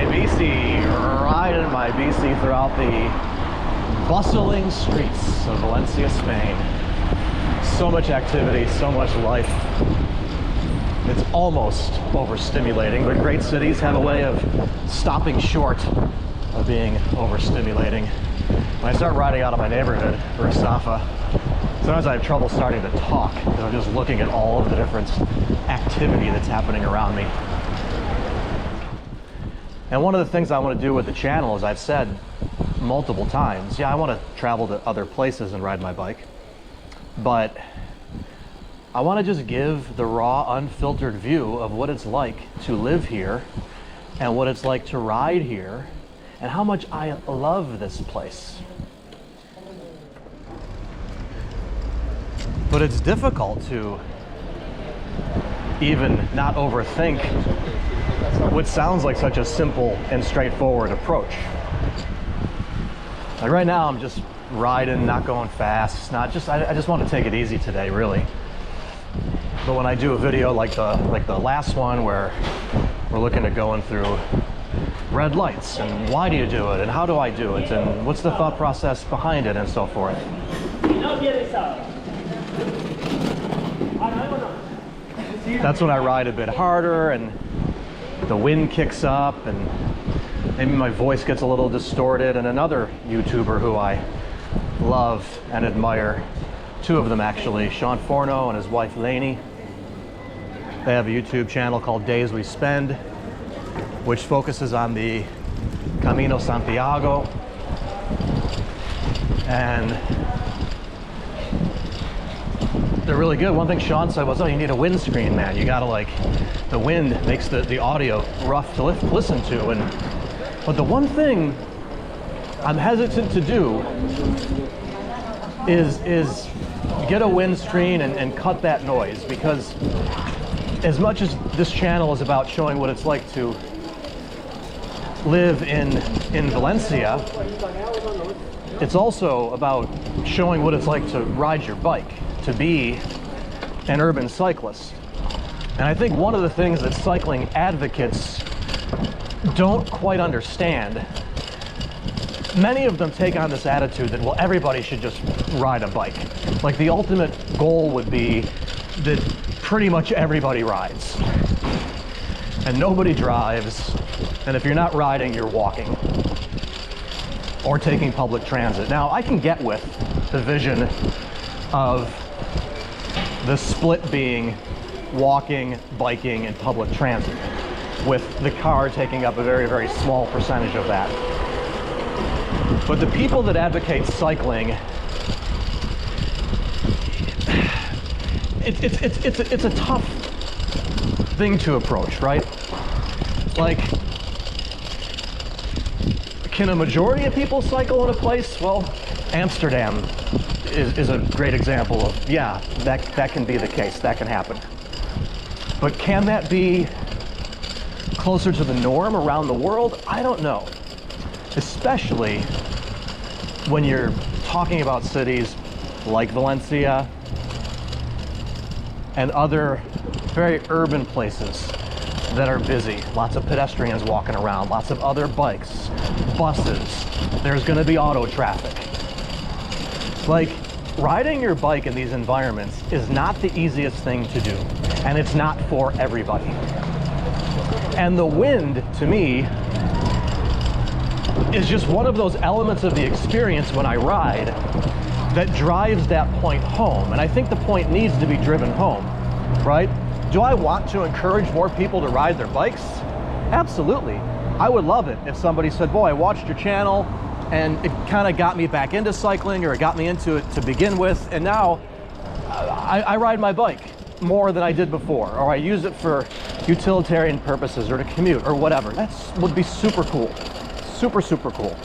bici, riding my bici throughout the bustling streets of Valencia, Spain. So much activity, so much life. It's almost overstimulating, but great cities have a way of stopping short of being overstimulating. When I start riding out of my neighborhood for a Safa, sometimes I have trouble starting to talk because I'm just looking at all of the different activity that's happening around me. And one of the things I want to do with the channel, as I've said multiple times, yeah, I want to travel to other places and ride my bike, but I want to just give the raw, unfiltered view of what it's like to live here and what it's like to ride here and how much I love this place. But it's difficult to even not overthink what sounds like such a simple and straightforward approach. Like right now, I'm just riding, not going fast. I just want to take it easy today, really. But when I do a video like the last one where we're looking at going through red lights and why do you do it and how do I do it and what's the thought process behind it and so forth. That's when I ride a bit harder and the wind kicks up and maybe my voice gets a little distorted. And another YouTuber who I love and admire, two of them actually, Sean Forno and his wife Lainey, they have a YouTube channel called Days We Spend, which focuses on the Camino Santiago. And they're really good. One thing Sean said was, oh, you need a windscreen, man. You gotta the wind makes the audio rough to listen to. But the one thing I'm hesitant to do is get a windscreen and cut that noise, because as much as this channel is about showing what it's like to live in Valencia, it's also about showing what it's like to ride your bike, to be an urban cyclist. And I think one of the things that cycling advocates don't quite understand, many of them take on this attitude that, well, everybody should just ride a bike. Like the ultimate goal would be that pretty much everybody rides and nobody drives, and if you're not riding, you're walking or taking public transit. Now, I can get with the vision of the split being walking, biking, and public transit, with the car taking up a very, very small percentage of that. But the people that advocate cycling, it's a tough thing to approach, right? Like, can a majority of people cycle in a place? Well, Amsterdam is a great example of, yeah, that can be the case, that can happen. But can that be closer to the norm around the world? I don't know. Especially when you're talking about cities like Valencia and other very urban places that are busy. Lots of pedestrians walking around, lots of other bikes, buses. There's going to be auto traffic. Like, riding your bike in these environments is not the easiest thing to do, and it's not for everybody. And the wind, to me, is just one of those elements of the experience when I ride that drives that point home. And I think the point needs to be driven home, right? Do I want to encourage more people to ride their bikes? Absolutely. I would love it if somebody said, boy, I watched your channel and it kind of got me back into cycling, or it got me into it to begin with, and now I ride my bike more than I did before, or I use it for utilitarian purposes or to commute or whatever. That would be super cool. Super, super cool.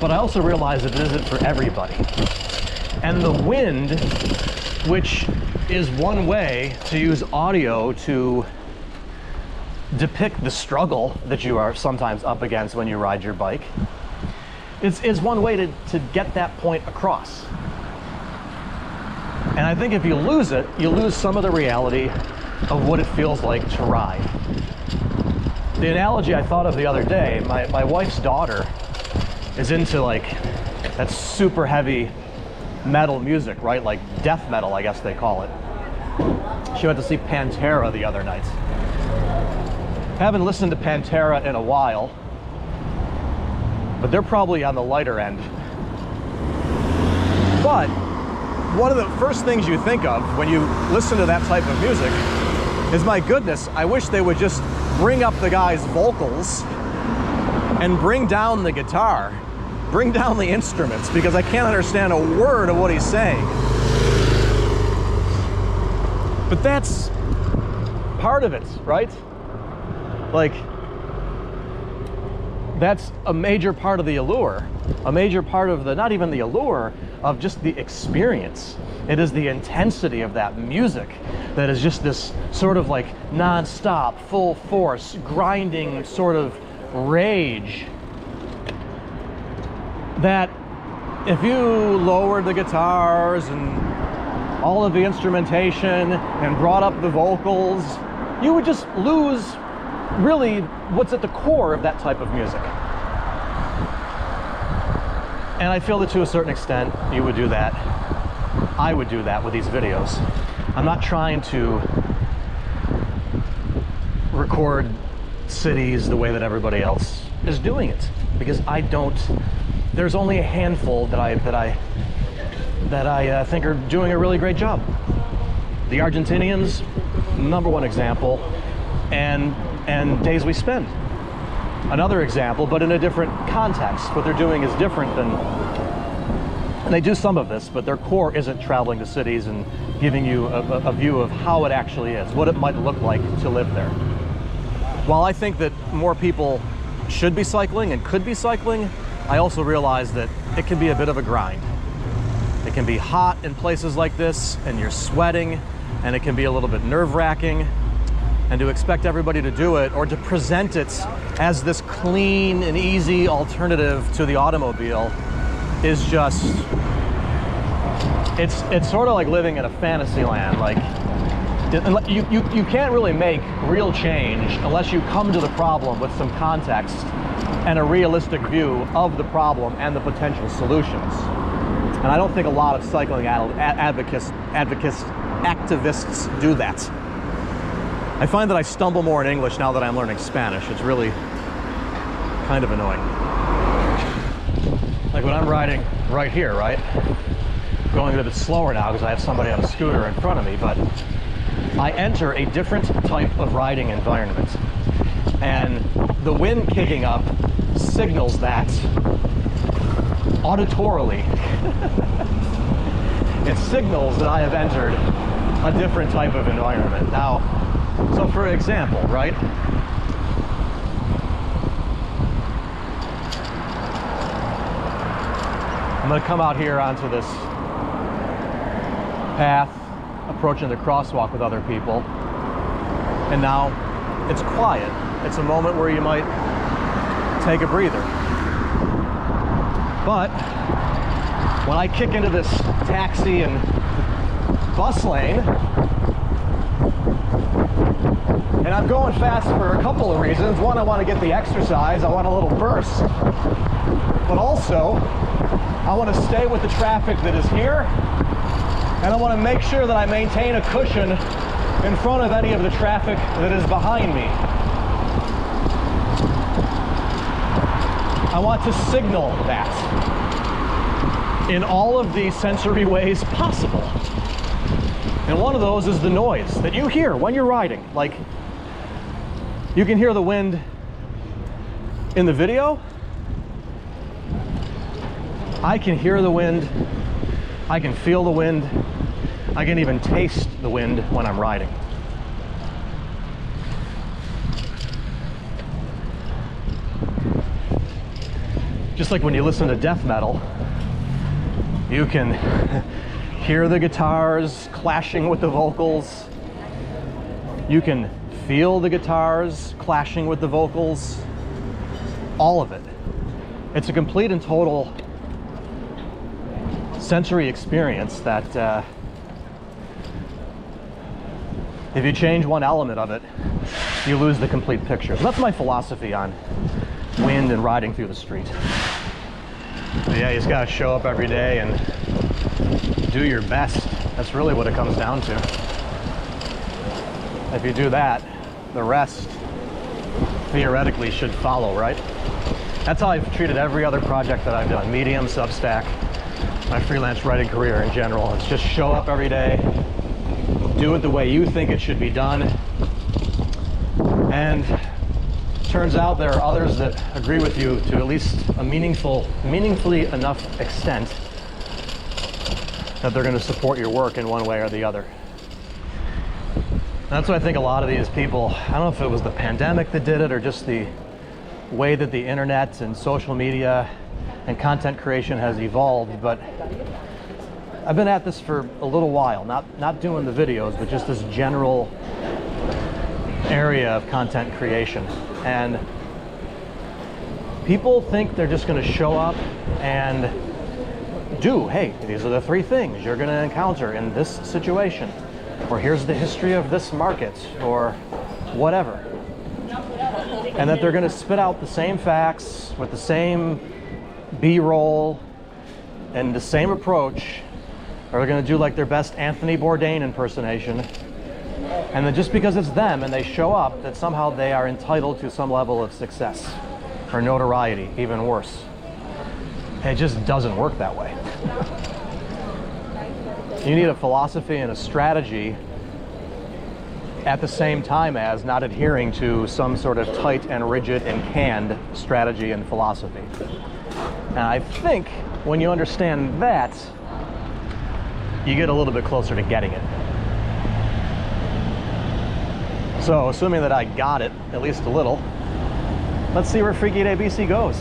But I also realize that it isn't for everybody. And the wind, which is one way to use audio to depict the struggle that you are sometimes up against when you ride your bike, is one way to get that point across. And I think if you lose it, you lose some of the reality of what it feels like to ride. The analogy I thought of the other day, my wife's daughter is into like that super heavy metal music, right? Like death metal, I guess they call it. She went to see Pantera the other night. Haven't listened to Pantera in a while, but they're probably on the lighter end. But one of the first things you think of when you listen to that type of music is, my goodness, I wish they would just bring up the guy's vocals and bring down the guitar, bring down the instruments, because I can't understand a word of what he's saying. But that's part of it, right? Like, that's a major part of the allure, a major part of the, not even the allure, of just the experience. It is the intensity of that music that is just this sort of like non-stop, full force, grinding sort of rage that if you lowered the guitars and all of the instrumentation and brought up the vocals, you would just lose really what's at the core of that type of music. And I feel that to a certain extent, you would do that. I would do that with these videos. I'm not trying to record cities the way that everybody else is doing it, because I don't. There's only a handful that I think are doing a really great job. The Argentinians, #1 example, and Days We Spend. Another example, but in a different context. What they're doing is different than, and they do some of this, but their core isn't traveling to cities and giving you a view of how it actually is, what it might look like to live there. While I think that more people should be cycling and could be cycling, I also realize that it can be a bit of a grind. It can be hot in places like this, and you're sweating, and it can be a little bit nerve-wracking. And to expect everybody to do it, or to present it as this clean and easy alternative to the automobile, is just, it's sort of like living in a fantasy land. Like, you can't really make real change unless you come to the problem with some context and a realistic view of the problem and the potential solutions. And I don't think a lot of cycling activists do that. I find that I stumble more in English now that I'm learning Spanish. It's really kind of annoying. Like when I'm riding right here, right? Going a bit slower now because I have somebody on a scooter in front of me, but I enter a different type of riding environment. And the wind kicking up signals that auditorily. It signals that I have entered a different type of environment. Now, so for example, right? I'm going to come out here onto this path, approaching the crosswalk with other people. And now it's quiet. It's a moment where you might take a breather. But when I kick into this taxi and bus lane, and I'm going fast for a couple of reasons. One, I want to get the exercise. I want a little burst. But also, I want to stay with the traffic that is here. And I want to make sure that I maintain a cushion in front of any of the traffic that is behind me. I want to signal that in all of the sensory ways possible. And one of those is the noise that you hear when you're riding. Like, you can hear the wind in the video. I can hear the wind. I can feel the wind. I can even taste the wind when I'm riding. Just like when you listen to death metal, you can hear the guitars clashing with the vocals. You can feel the guitars clashing with the vocals. All of it. It's a complete and total sensory experience that If you change one element of it, you lose the complete picture. So that's my philosophy on wind and riding through the street. But yeah, you just gotta show up every day and do your best. That's really what it comes down to. If you do that, the rest theoretically should follow, right? That's how I've treated every other project that I've done. Medium, Substack, my freelance writing career in general. It's just show up every day, do it the way you think it should be done. And turns out there are others that agree with you to at least a meaningfully enough extent that they're going to support your work in one way or the other. That's what I think a lot of these people, I don't know if it was the pandemic that did it or just the way that the internet and social media and content creation has evolved, but I've been at this for a little while, not doing the videos, but just this general area of content creation. And people think they're just going to show up and do, hey, these are the 3 things you're going to encounter in this situation, or here's the history of this market, or whatever. And that they're going to spit out the same facts with the same B-roll and the same approach, or they're going to do like their best Anthony Bourdain impersonation. And then just because it's them and they show up, that somehow they are entitled to some level of success or notoriety, even worse. It just doesn't work that way. You need a philosophy and a strategy at the same time as not adhering to some sort of tight and rigid and canned strategy and philosophy. And I think when you understand that, you get a little bit closer to getting it. So, assuming that I got it, at least a little, let's see where Friki de Bici goes.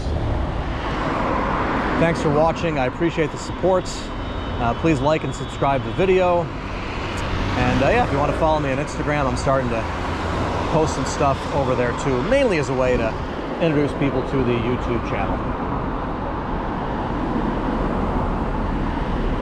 Thanks for watching. I appreciate the support. Please like and subscribe to the video. And yeah, if you want to follow me on Instagram, I'm starting to post some stuff over there too, mainly as a way to introduce people to the YouTube channel.